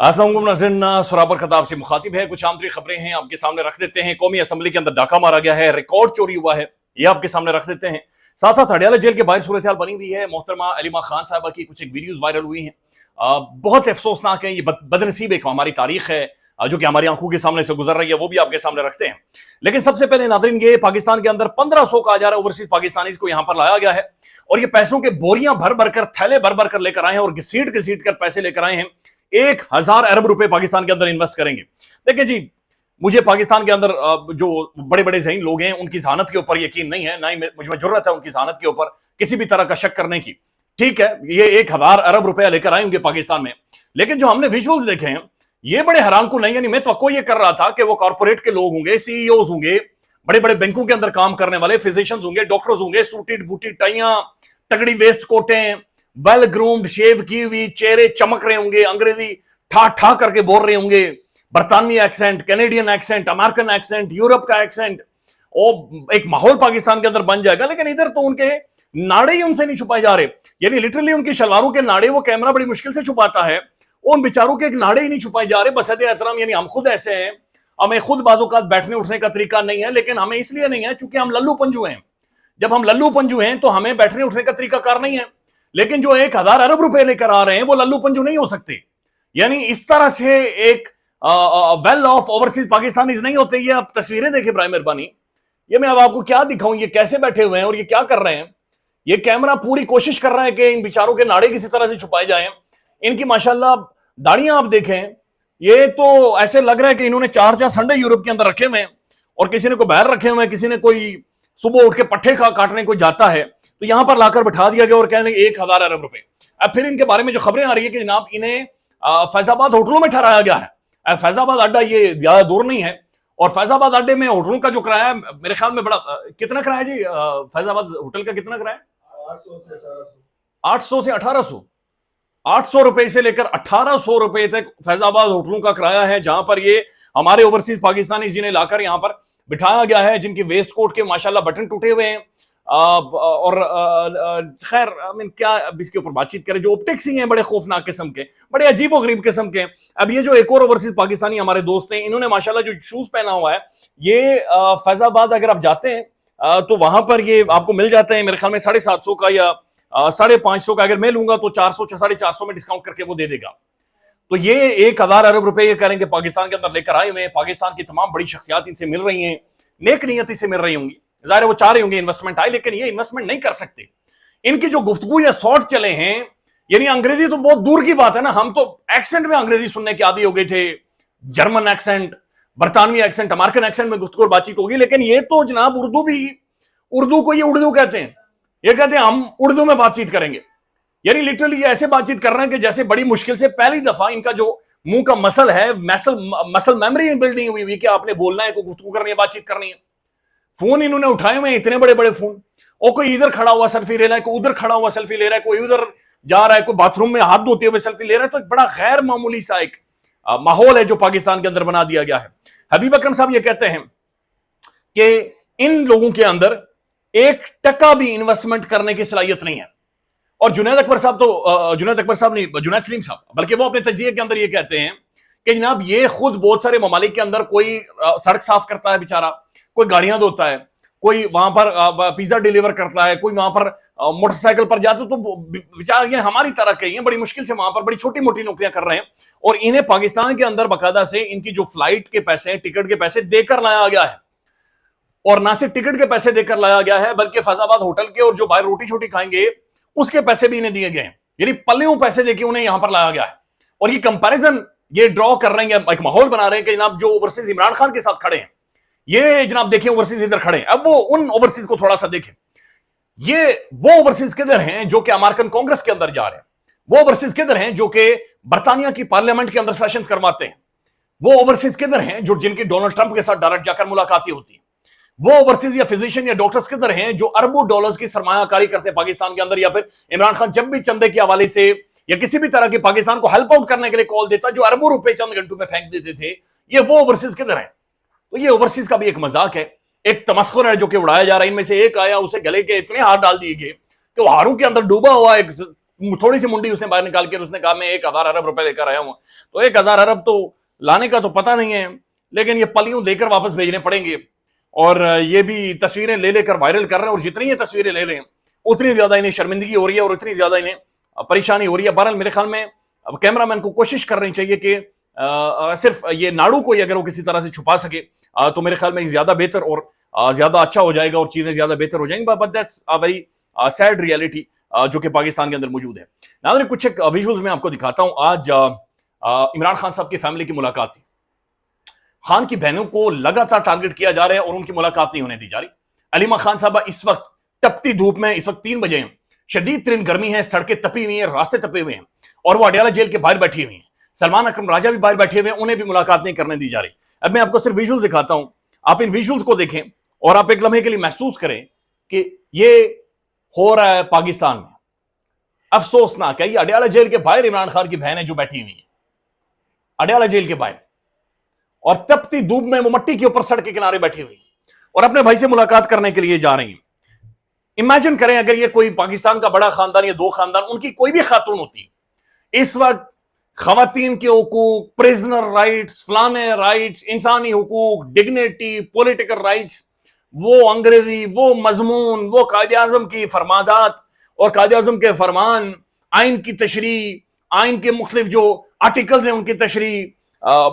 अस्सलाम वालेकुम नाज़रीन, सराबर खताब से मुखातिब है। कुछ आम तरीन खबरें हैं आपके सामने रख देते हैं। कौमी असम्बली के अंदर डाका मारा गया है, रिकॉर्ड चोरी हुआ है, ये आपके सामने रख देते हैं। साथ साथ हडियाला जेल के बाहर सूरत हाल बनी हुई है। मोहतरमा अलीमा खान साहबा की कुछ एक वीडियोस वायरल हुई हैं, बहुत अफसोसनाक है। ये बदनसीब एक हमारी तारीख है जो कि हमारी आंखों के सामने से गुजर रही है, वो भी आपके सामने रखते हैं। लेकिन सबसे पहले नाज़रीन, ये पाकिस्तान के अंदर 1500 का हज़ार ओवरसीज पाकिस्तानीज को यहां पर लाया गया है और ये पैसों के बोरियां भर भर कर, थैले भर भर कर लेकर आए हैं और घसीट कर पैसे लेकर आए हैं। 1000 अरब रुपए पाकिस्तान के अंदर इन्वेस्ट करेंगे। देखिए जी, मुझे पाकिस्तान के अंदर जो बड़े बड़े ज़हीन लोग हैं उनकी ज़हानत के ऊपर यकीन नहीं है, ना ही मुझे जुर्रत है उनकी ज़हानत के ऊपर किसी भी तरह का शक करने की। ठीक है, ये 1000 अरब रुपया लेकर आए होंगे पाकिस्तान में, लेकिन जो हमने विजुअल्स देखे हैं ये बड़े हैरान को नहीं। यानी मैं तो ये कर रहा था कि वो कॉर्पोरेट के लोग होंगे, सीईओज होंगे, बड़े बड़े बैंकों के अंदर काम करने वाले फिजिशियंस होंगे, डॉक्टर्स होंगे, सूटेड बूटी टाइयां, तगड़ी वेस्ट कोटें, वेल ग्रूम्ड, शेव की हुई, चेहरे चमक रहे होंगे, अंग्रेजी ठा ठा करके बोल रहे होंगे, बरतानवी accent, Canadian accent, American accent, Europe का एक्सेंट, और एक माहौल पाकिस्तान के अंदर बन जाएगा। लेकिन इधर तो उनके नाड़े ही उनसे नहीं छुपाए जा रहे, यानी लिटरली उनकी शलवारों के नाड़े वो कैमरा बड़ी मुश्किल से छुपाता है, उन बेचारों के एक नाड़े ही नहीं छुपाए जा रहे। बसद एहतराम, यानी हम खुद ऐसे हैं, हमें खुद बाज़ोकात बैठने उठने का तरीका नहीं है, लेकिन हमें इसलिए नहीं है चूंकि हम लल्लू पंजू हैं। जब हम लल्लू पंजू हैं तो हमें बैठने उठने का तरीका कार नहीं है। लेकिन जो 1000 अरब रुपए लेकर आ रहे हैं वो लल्लू पंजू नहीं हो सकते। यानी इस तरह से एक वेल ऑफ ओवरसीज पाकिस्तानी नहीं होते। ये आप तस्वीरें देखें बराए मेहरबानी, ये मैं अब आपको क्या दिखाऊं, ये कैसे बैठे हुए हैं और ये क्या कर रहे हैं। ये कैमरा पूरी कोशिश कर रहा है कि इन बेचारों के नाड़े किसी तरह से छुपाए जाएं। इनकी माशाल्लाह दाढ़ियां आप देखें, ये तो ऐसे लग रहा है कि इन्होंने 4 संडे यूरोप के अंदर रखे हुए हैं और किसी ने कोई बाहर रखे हुए हैं, किसी ने कोई सुबह उठ के पट्टे काटने को जाता है तो यहां पर लाकर बैठा दिया गया और कहने 1000 अरब रुपए। अब फिर इनके बारे में जो खबरें आ रही है कि जनाब इन्हें फैजाबाद होटलों में ठहराया गया है। फैजाबाद अड्डा ये ज्यादा दूर नहीं है और फैजाबाद अड्डे में होटलों का जो किराया है मेरे ख्याल में बड़ा, कितना किराया जी फैजाबाद होटल का कितना किराया? 800 से 1800, 800 रुपए से लेकर 1800 रुपए तक फैजाबाद होटलों का किराया है, जहां पर ये हमारे ओवरसीज पाकिस्तानी जिन्हें लाकर यहां पर बिठाया गया है, जिनकी वेस्ट कोट के माशाल्लाह बटन टूटे हुए हैं। और खैर क्या अब इसके ऊपर बातचीत करें। जो ऑप्टिक्स ही हैं बड़े खौफनाक किस्म के, बड़े अजीब और गरीब किस्म के। अब ये जो एक और ओवरसीज पाकिस्तानी हमारे दोस्त हैं, इन्होंने माशाल्लाह जो शूज पहना हुआ है, ये फैजाबाद अगर आप जाते हैं तो वहां पर ये आपको मिल जाते हैं मेरे ख्याल में 750 का या 550 का। अगर मैं लूंगा तो 400 450 में डिस्काउंट करके वो दे देगा। तो ये 1000 अरब रुपए ये करेंगे पाकिस्तान के अंदर लेकर आए हुए हैं। पाकिस्तान की तमाम बड़ी शख्सियात इनसे मिल रही हैं, नेक नियति से मिल रही होंगी, ज़ाहिर है वो चाह रहे होंगे इन्वेस्टमेंट आए, लेकिन ये इन्वेस्टमेंट नहीं कर सकते। इनकी जो गुफ्तगू या शॉर्ट चले हैं, यानी अंग्रेजी तो बहुत दूर की बात है ना, हम तो एक्सेंट में अंग्रेजी सुनने के आदी हो गए थे, जर्मन एक्सेंट, बरतानवी एक्सेंट, अमेरिकन एक्सेंट में गुफ्तगू बातचीत होगी। लेकिन ये तो जनाब उर्दू को ये उर्दू कहते हैं, ये कहते हैं हम उर्दू में बातचीत करेंगे। यानी लिटरली ऐसे बातचीत कर रहे हैं कि जैसे बड़ी मुश्किल से पहली दफा इनका जो मुंह का मसल है, मसल मेमोरी बिल्डिंग हुई हुई कि आपने बोलना है, कोई गुफ्तगू करनी है, बातचीत करनी है। फोन इन्होंने उठाए हुए इतने बड़े बड़े फोन, और कोई इधर खड़ा हुआ सेल्फी ले रहा है, कोई उधर खड़ा हुआ सेल्फी ले रहा है, कोई उधर जा रहा है, कोई बाथरूम में हाथ धोते हुए सेल्फी ले रहा है। तो बड़ा गैर मामूली सा एक माहौल है जो पाकिस्तान के अंदर बना दिया गया है। हबीब अकरम साहब ये कहते हैं कि इन लोगों के अंदर 1 टका भी इन्वेस्टमेंट करने की सलाहियत नहीं है। और जुनैद अकबर साहब नहीं, जुनैद सलीम साहब, बल्कि वो अपने तजिए के अंदर ये कहते हैं कि जनाब ये खुद बहुत सारे ममालिक के अंदर कोई सड़क साफ करता है बेचारा, कोई गाड़ियां धोता है, कोई वहां पर पिज्जा डिलीवर करता है, कोई वहां पर मोटरसाइकिल पर जाता है, तो बेचारा ये हमारी तरह के हैं, बड़ी मुश्किल से वहां पर बड़ी छोटी मोटी नौकरियां कर रहे हैं। और इन्हें पाकिस्तान के अंदर बाकायदा से इनकी जो फ्लाइट के पैसे, टिकट के पैसे देकर लाया गया है। और ना सिर्फ टिकट के पैसे देकर लाया गया है, बल्कि फैजाबाद होटल के और जो बाहर रोटी छोटी खाएंगे उसके पैसे भी इन्हें दिए गए हैं। यानी पल्लेों पैसे देके उन्हें यहां पर लाया गया है। और ये कंपैरिजन ये ड्रॉ कर रहे हैं, एक माहौल बना रहे हैं कि जनाब जो ओवरसीज इमरान खान के साथ खड़े हैं, ये जनाब देखिए ओवरसीज इधर खड़े हैं। अब वो उन ओवरसीज को थोड़ा सा देखें, ये वो ओवरसीज किधर हैं जो कि अमेरिकन कांग्रेस के अंदर जा रहे हैं, वो ओवरसीज किधर हैं जो कि बर्तानिया की पार्लियामेंट के अंदर सेशंस करवाते हैं, वो ओवरसीज किधर हैं जो जिनकी डोनाल्ड ट्रंप के साथ डायरेक्ट जाकर मुलाकातें होती हैं, वो ओवरसीज या फिजिशियन या डॉक्टर्स किधर हैं जो अरबों डॉलर्स की सरमायाकारी करते हैं पाकिस्तान के अंदर। या फिर इमरान खान जब भी चंदे के हवाले से या किसी भी तरह की पाकिस्तान को हेल्प आउट करने के लिए कॉल देता, जो अरबों रुपए चंद घंटों में फेंक देते थे, ये वो ओवरसीज किधर हैं? तो ये ओवरसीज का भी एक मजाक है, एक तमस्खुर है जो कि उड़ाया जा रहा है। इनमें से एक आया, उसे गले के इतने हाथ डाल दिए गए कि वो हारों के अंदर डूबा हुआ एक थोड़ी सी मुंडी उसने बाहर निकाल के उसने कहा मैं 1,000 अरब रुपए लेकर आया हूं। तो 1,000 अरब तो लाने का तो पता नहीं है, लेकिन ये पलियों देकर वापस भेजने पड़ेंगे। और ये भी तस्वीरें ले लेकर वायरल कर रहे हैं, और जितनी ये तस्वीरें ले रहे हैं उतनी ज्यादा इन्हें शर्मिंदगी हो रही है और उतनी ज्यादा इन्हें परेशानी हो रही है। बहरहाल मेरे ख्याल में अब कैमरामैन को कोशिश करनी चाहिए कि सिर्फ ये नाड़ू को अगर वो किसी तरह से छुपा सके तो मेरे ख्याल में ज्यादा बेहतर और ज्यादा अच्छा हो जाएगा और चीजें ज्यादा बेहतर हो जाएंगी। But that's a very sad reality जो कि पाकिस्तान के अंदर मौजूद है। नाज़रीन कुछ एक विजुअल्स में आपको दिखाता हूं। आज इमरान खान साहब की फैमिली की मुलाकात थी। खान की बहनों को लगातार टारगेट किया जा रहा है और उनकी मुलाकात नहीं होने दी जा रही। अलीमा खान साहबा इस वक्त तपती धूप में, इस वक्त 3 बजे हैं, शदीद तरीन गर्मी है, सड़कें तपी हुई हैं, रास्ते तपे हुए हैं और वो अडयाला जेल के बाहर बैठी हुई हैं। सलमान अकरम राजा भी बाहर बैठे हुए हैं, उन्हें भी मुलाकात नहीं करने दी जा रही। अब मैं आपको सिर्फ विजुअल्स दिखाता हूं, आप इन विजुअल्स को देखें और आप एक लम्हे के लिए महसूस करें कि ये हो रहा है पाकिस्तान में। अफसोसनाक है, ये अडयाला जेल के बाहर इमरान खान की बहन है जो बैठी हुई है अडयाला जेल के बाहर, और तपती धूप में वो मट्टी के ऊपर सड़क के किनारे बैठी हुई और अपने भाई से मुलाकात करने के लिए जा रही हैं। इमेजिन करें अगर ये कोई पाकिस्तान का बड़ा खानदान या 2 खानदान, उनकी कोई भी खातून होती, इस वक्त खवातीन के हुकूक, प्रिजनर राइट्स, फलाने राइट्स, इंसानी हुकूक, डिग्निटी, पॉलिटिकल राइट्स, वो अंग्रेजी, वो मजमून, वो कायदे आजम की फरमादात और कायदे आजम के फरमान, आइन की तशरी, आइन के मुख्तलिफ जो आर्टिकल्स हैं उनकी तशरी,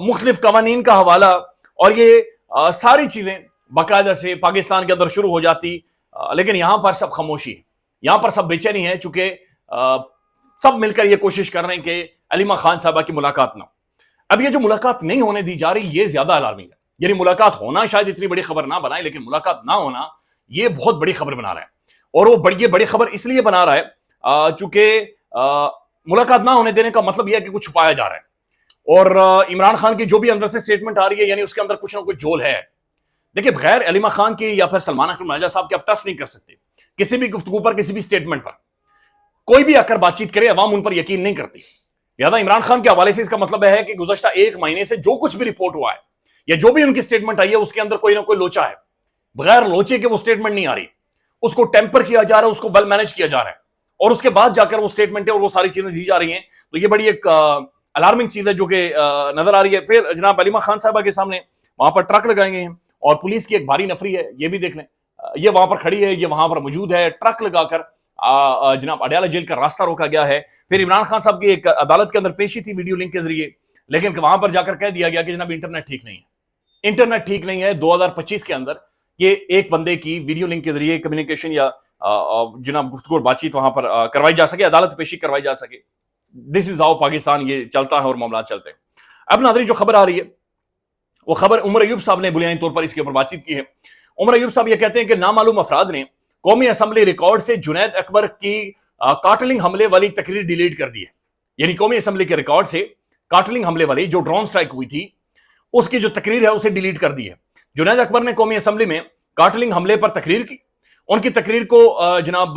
मुख्तलिफ कवानीन का हवाला, और ये सारी चीजें बाकायदा से पाकिस्तान के अंदर शुरू हो जाती। लेकिन यहां पर सब खामोशी है, यहां पर सब बेचैनी है, चूंकि सब मिलकर ये कोशिश कर रहे हैं कि अलीमा खान साहबा की मुलाकात ना। अब ये जो मुलाकात नहीं होने दी जा रही, ये ज्यादा अलार्मिंग है। यानी मुलाकात होना शायद इतनी बड़ी खबर ना बनाए, लेकिन मुलाकात ना होना ये बहुत बड़ी खबर बना रहा है। और वो बड़ी खबर इसलिए बना रहा है चूंकि मुलाकात ना होने देने का मतलब यह है कि कुछ छुपाया जा रहा है। और इमरान खान की जो भी अंदर से स्टेटमेंट आ रही है, यानी उसके अंदर कुछ ना कुछ जोल है। देखिए, बगैर अलीमा खान की या फिर सलमान अकरम राजा साहब के आप ट्रस्ट नहीं कर सकते किसी भी गुफ्तगू पर, किसी भी स्टेटमेंट पर। कोई भी आकर बातचीत करे, अवाम उन पर यकीन नहीं करती। लिहाजा इमरान खान के हवाले से इसका मतलब है कि गुज़श्ता 1 महीने से जो कुछ भी रिपोर्ट हुआ है या जो भी उनकी स्टेटमेंट आई है, उसके अंदर कोई ना कोई लोचा है। बगैर लोचे के वो स्टेटमेंट नहीं आ रही, उसको टेम्पर किया जा रहा है, उसको वेल मैनेज किया जा रहा है, और उसके बाद जाकर वो स्टेटमेंट है और वो सारी चीजें दी जा रही हैं। तो ये बड़ी एक अलार्मिंग चीज है जो कि नजर आ रही है। फिर जनाब अलीमा खान साहबा के सामने वहां पर ट्रक लगाए गए हैं और पुलिस की एक भारी नफरी है, ये भी देख लें। ये वहां पर खड़ी है, ये वहां पर मौजूद है, ट्रक लगाकर जनाब अडयाला जेल का रास्ता रोका गया है। फिर इमरान खान साहब की एक अदालत के अंदर पेशी थी वीडियो लिंक के जरिए, लेकिन वहां पर जाकर कह दिया गया कि जनाब इंटरनेट ठीक नहीं है, इंटरनेट ठीक नहीं है। 2025 के अंदर ये एक बंदे की वीडियो लिंक के जरिए कम्युनिकेशन या जनाब गुफ्तगू और बातचीत वहां पर करवाई जा सके, अदालत पेशी करवाई जा सके। दिस इज हाउ पाकिस्तान ये चलता है और मामला चलते हैं। अब नाज़रीन जो खबर आ रही है वो खबर उमर अयूब साहब ने बुनियादी तौर पर इसके ऊपर बातचीत की है। उमर अयूब साहब ये कहते हैं कि नामालूम अफराद ने कौमी असम्बली रिकॉर्ड से जुनैद अकबर की काटलिंग हमले वाली तकरीर डिलीट कर दी है। यानी कौमी असम्बली के रिकॉर्ड से काटलिंग हमले वाली जो ड्रोन स्ट्राइक हुई थी उसकी जो तकरीर है उसे डिलीट कर दी है। जुनैद अकबर ने कौमी असम्बली में काटलिंग हमले पर तकरीर की। उनकी तकरीर को जनाब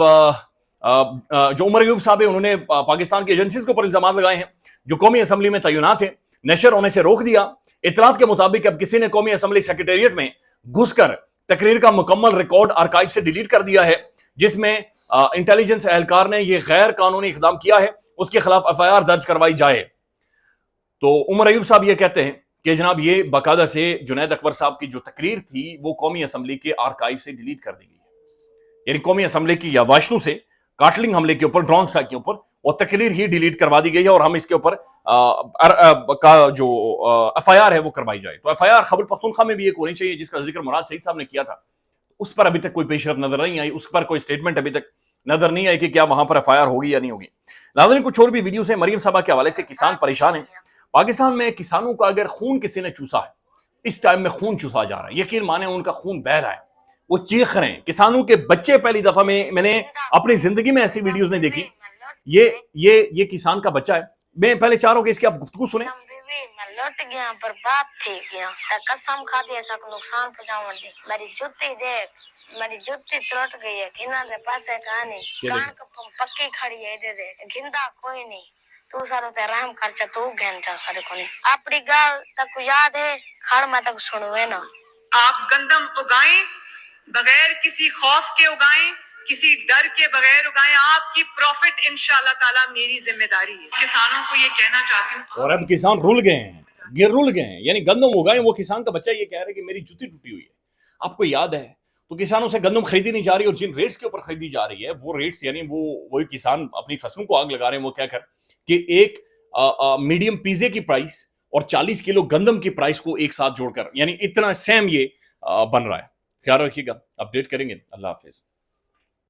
जो उमर अयूब साहब है उन्होंने पाकिस्तान की एजेंसीज के ऊपर इल्जाम लगाए हैं जो कौमी असम्बली में तैनात है, नशर होने से रोक दिया। इतलात के मुताबिक अब किसी ने कौमी असम्बली सेक्रेटेरिएट में घुसकर तकरीर का मुकम्मल रिकॉर्ड आर्काइव से डिलीट कर दिया है, जिसमें इंटेलिजेंस एहलकार ने यह गैर कानूनी इकदाम किया है, उसके खिलाफ एफआईआर दर्ज करवाई जाए। तो उमर अयूब साहब ये कहते हैं कि जनाब ये बाकायदा से जुनैद अकबर साहब की जो तकरीर थी वो कौमी असम्बली के आर्काइव से डिलीट कर दी गई है। यानी कौमी असम्बली की यावाशनों से काटलिंग हमले के ऊपर, ड्रोन स्ट्राइक के ऊपर वो तकरीर ही डिलीट करवा दी गई है और हम इसके ऊपर का जो एफआईआर है वो करवाई जाए। तो एफआईआर खैबर पख्तूनख्वा में भी एक होनी चाहिए जिसका जिक्र मुराद सईद साहब ने किया था, उस पर अभी तक कोई पेशरफ नजर नहीं आई, उस पर कोई स्टेटमेंट अभी तक नजर नहीं आई कि क्या वहां पर एफआईआर होगी या नहीं होगी। नाज़रीन कुछ और भी वीडियो है मरियम साहबा के हवाले से। किसान परेशान है। पाकिस्तान में किसानों का अगर खून किसी ने चूसा है, इस टाइम में खून चूसा जा रहा है, यकीन माने उनका खून बह रहा है, वो चीख रहे हैं। किसानों के बच्चे, पहली दफा में मैंने अपनी जिंदगी में ऐसी वीडियोस नहीं देखी। ये किसान का बच्चा है। मैं पहले चाह रहा हूं कि इसकी आप गुफ्तगू सुने। मैं लौट गया पर बाप थी गया कसम खा दिया सब नुकसान पहुंचावन दी। मेरी जुत्ती देख, मेरी जुत्ती टूट गई है। घिना दे पासे कहानी कान को पक्की खड़ी है, दे दे घिंदा कोई नहीं। तू सारो ते राम खर्चा तू घेन जा सारे कोनी। अपनी गाल तक याद है, खड़ में तक सुनवे ना। आप गंदम उगाएं, बगैर किसी खौफ के उगाएं, کسی ڈر کے بغیر اگائیں. آپ کی پروفٹ انشاءاللہ تعالیٰ میری ذمہ داری ہے. کسانوں کو یہ کہنا چاہتی ہوں. اور اب کسان رول گئے ہیں، رول گئے ہیں، یعنی گندم اگائیں. وہ کسان کا بچہ یہ کہہ رہا ہے کہ میری جوتی ٹوٹی ہوئی ہے. آپ کو یاد ہے تو کسانوں سے گندم خریدی نہیں جا رہی، اور جن ریٹس کے اوپر خریدی جا رہی ہے وہ ریٹس، یعنی وہی کسان اپنی فصلوں کو آگ لگا رہے ہیں. وہ کیا کر کہ ایک میڈیم پیزے کی پرائس اور 40 کلو گندم کی پرائس کو ایک ساتھ جوڑ کر، یعنی اتنا سیم یہ بن رہا ہے. خیال رکھیے گا، اپڈیٹ کریں گے. اللہ حافظ.